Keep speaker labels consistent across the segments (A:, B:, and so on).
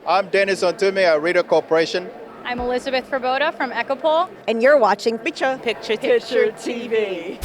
A: I'm Dennis Ontumi at Rita Corporation.
B: I'm Elizabeth Froboada from Ecopol.
C: And you're watching
D: Picture TV.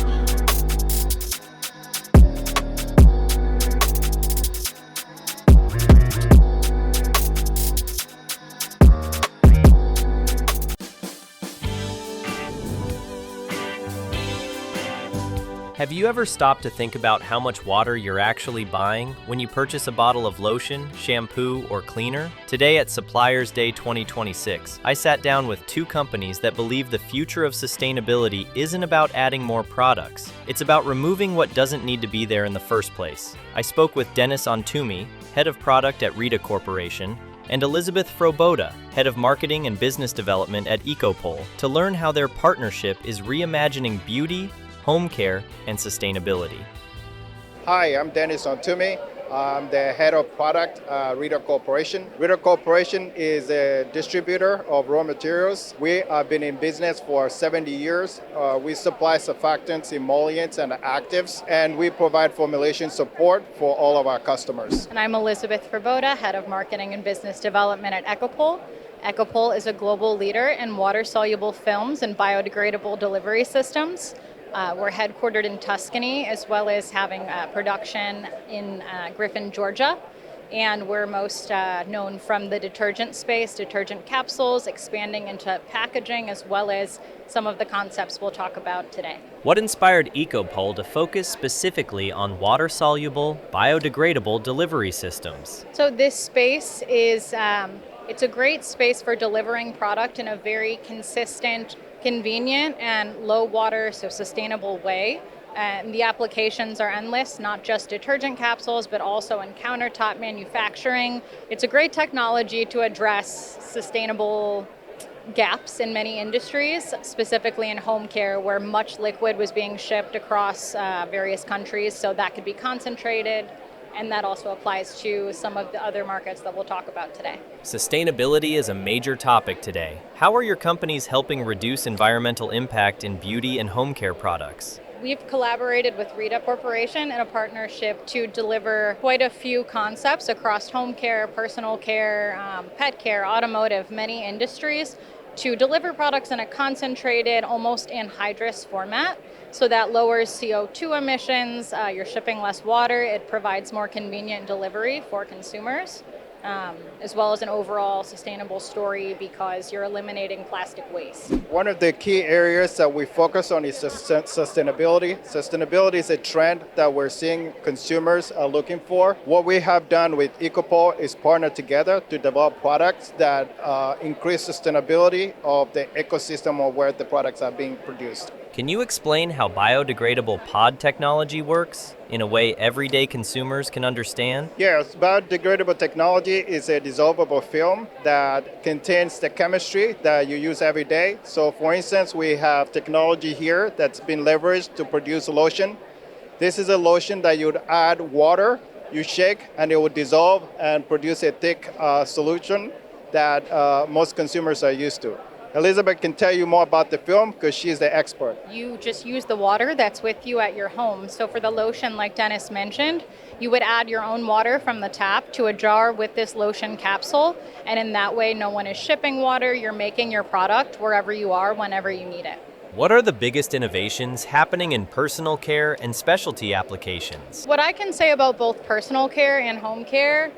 E: Have you ever stopped to think about how much water you're actually buying when you purchase a bottle of lotion, shampoo, or cleaner? Today at Suppliers Day 2026, I sat down with two companies that believe the future of sustainability isn't about adding more products. It's about removing what doesn't need to be there in the first place. I spoke with Dennis Ontumi, head of product at Rita Corporation, and Elizabeth Froboada, head of marketing and business development at Ecopol, to learn how their partnership is reimagining beauty, home care, and sustainability.
A: Hi, I'm Dennis Ontumi. I'm the head of product at Rita Corporation. Rita Corporation is a distributor of raw materials. We have been in business for 70 years. We supply surfactants, emollients, and actives, and we provide formulation support for all of our customers.
B: And I'm Elizabeth Froboada, head of marketing and business development at Ecopol. Ecopol is a global leader in water-soluble films and biodegradable delivery systems. We're headquartered in Tuscany, as well as having production in Griffin, Georgia. And we're most known from the detergent space, detergent capsules, expanding into packaging, as well as some of the concepts we'll talk about today.
E: What inspired Ecopol to focus specifically on water-soluble, biodegradable delivery systems?
B: So this space is, it's a great space for delivering product in a very consistent, convenient and low water, so sustainable way. And the applications are endless, not just detergent capsules, but also in countertop manufacturing. It's a great technology to address sustainable gaps in many industries, specifically in home care, where much liquid was being shipped across various countries. So that could be concentrated. And that also applies to some of the other markets that we'll talk about today.
E: Sustainability is a major topic today. How are your companies helping reduce environmental impact in beauty and home care products?
B: We've collaborated with Rita Corporation in a partnership to deliver quite a few concepts across home care, personal care, pet care, automotive, many industries, to deliver products in a concentrated, almost anhydrous format. So that lowers CO2 emissions, you're shipping less water, it provides more convenient delivery for consumers, as well as an overall sustainable story because you're eliminating plastic waste.
A: One of the key areas that we focus on is sustainability. Sustainability is a trend that we're seeing consumers are looking for. What we have done with Ecopol is partner together to develop products that increase sustainability of the ecosystem of where the products are being produced.
E: Can you explain how biodegradable pod technology works in a way everyday consumers can understand?
A: Yes, biodegradable technology is a dissolvable film that contains the chemistry that you use every day. So for instance, we have technology here that's been leveraged to produce lotion. This is a lotion that you'd add water, you shake, and it would dissolve and produce a thick solution that most consumers are used to. Elizabeth can tell you more about the film because she's the expert.
B: You just use the water that's with you at your home. So for the lotion, like Dennis mentioned, you would add your own water from the tap to a jar with this lotion capsule. And in that way, no one is shipping water. You're making your product wherever you are, whenever you need it.
E: What are the biggest innovations happening in personal care and specialty applications?
B: What I can say about both personal care and home care,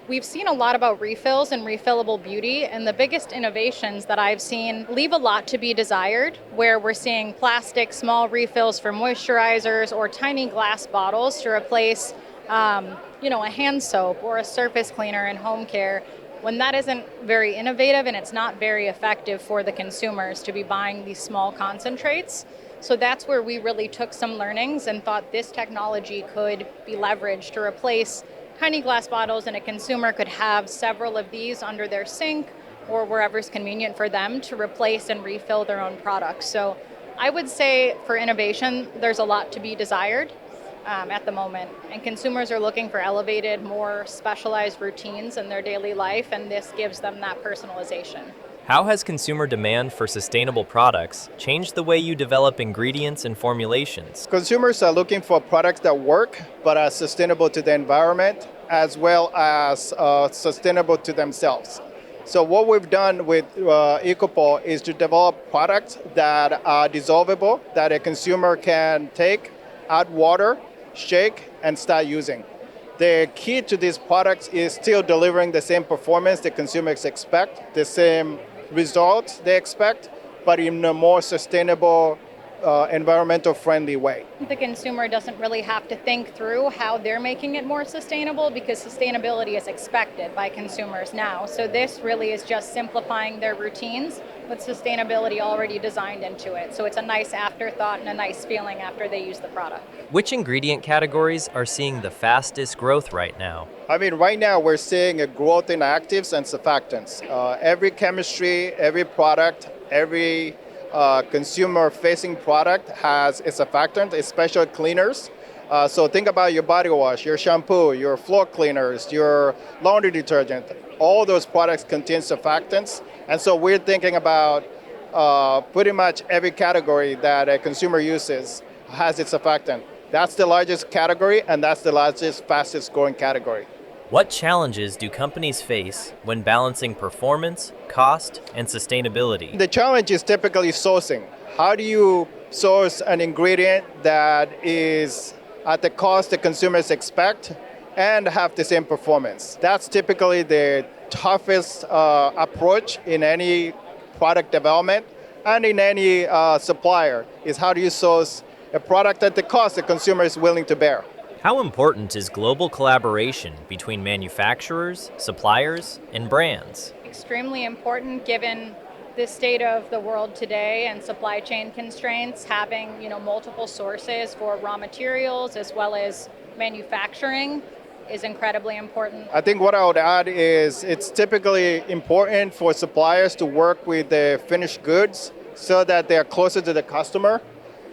B: we've seen a lot about refills and refillable beauty, and the biggest innovations that I've seen leave a lot to be desired, where we're seeing plastic small refills for moisturizers or tiny glass bottles to replace a hand soap or a surface cleaner in home care, when that isn't very innovative and it's not very effective for the consumers to be buying these small concentrates. So that's where we really took some learnings and thought this technology could be leveraged to replace tiny glass bottles, and a consumer could have several of these under their sink or wherever's convenient for them to replace and refill their own products. So I would say for innovation, there's a lot to be desired at the moment. And consumers are looking for elevated, more specialized routines in their daily life, and this gives them that personalization.
E: How has consumer demand for sustainable products changed the way you develop ingredients and formulations?
A: Consumers are looking for products that work but are sustainable to the environment. as well as sustainable to themselves. So what we've done with Ecopol is to develop products that are dissolvable, that a consumer can take, add water, shake, and start using. The key to these products is still delivering the same performance the consumers expect, the same results they expect, but in a more sustainable, environmental friendly way.
B: The consumer doesn't really have to think through how they're making it more sustainable because sustainability is expected by consumers now. So this really is just simplifying their routines with sustainability already designed into it. So it's a nice afterthought and a nice feeling after they use the product.
E: Which ingredient categories are seeing the fastest growth right now?
A: I mean, right now we're seeing a growth in actives and surfactants. Every chemistry, every product, every consumer-facing product has a surfactant, especially cleaners. So think about your body wash, your shampoo, your floor cleaners, your laundry detergent. All those products contain surfactants. And so we're thinking about pretty much every category that a consumer uses has its surfactant. That's the largest category, and that's the largest, fastest growing category.
E: What challenges do companies face when balancing performance, cost, and sustainability?
A: The challenge is typically sourcing. How do you source an ingredient that is at the cost the consumers expect and have the same performance? That's typically the toughest approach in any product development and in any supplier, is how do you source a product at the cost the consumer is willing to bear.
E: How important is global collaboration between manufacturers, suppliers, and brands?
B: Extremely important given the state of the world today and supply chain constraints. Having multiple sources for raw materials as well as manufacturing is incredibly important.
A: I think what I would add is it's typically important for suppliers to work with the finished goods so that they're closer to the customer.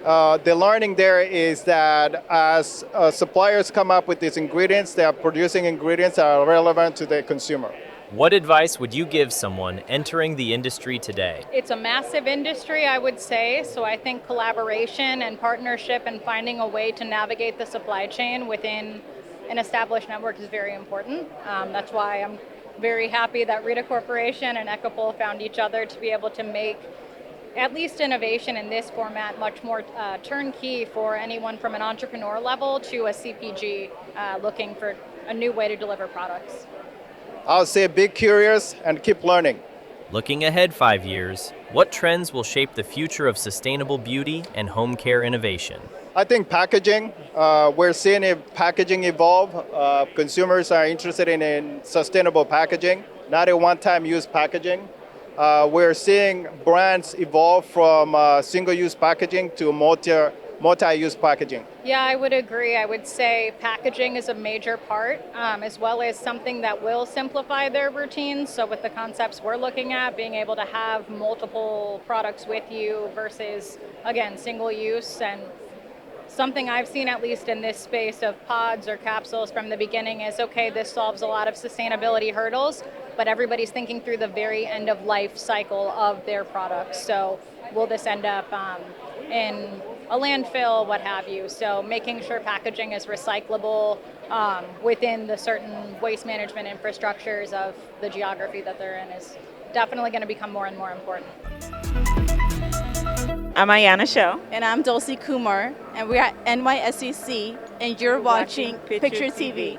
A: The learning there is that as suppliers come up with these ingredients, they are producing ingredients that are relevant to the consumer.
E: What advice would you give someone entering the industry today?
B: It's a massive industry, I would say, so I think collaboration and partnership and finding a way to navigate the supply chain within an established network is very important. That's why I'm very happy that Rita Corporation and Ecopol found each other to be able to make at least innovation in this format much more turnkey for anyone from an entrepreneur level to a CPG looking for a new way to deliver products.
A: I'll say be curious and keep learning.
E: Looking ahead 5 years, what trends will shape the future of sustainable beauty and home care innovation?
A: I think packaging, we're seeing packaging evolve. Consumers are interested in sustainable packaging, not a one-time use packaging. We're seeing brands evolve from single-use packaging to multi-use packaging.
B: Yeah, I would agree. I would say packaging is a major part, as well as something that will simplify their routines. So with the concepts we're looking at, being able to have multiple products with you versus, again, single use. And something I've seen, at least in this space of pods or capsules from the beginning, is, okay, this solves a lot of sustainability hurdles, but everybody's thinking through the very end of life cycle of their products. So will this end up in a landfill, what have you? So making sure packaging is recyclable within the certain waste management infrastructures of the geography that they're in is definitely going to become more and more important.
D: I'm Ayana Show.
C: And I'm Dulcie Kumar, and we're at NYSCC, and you're watching Picture TV.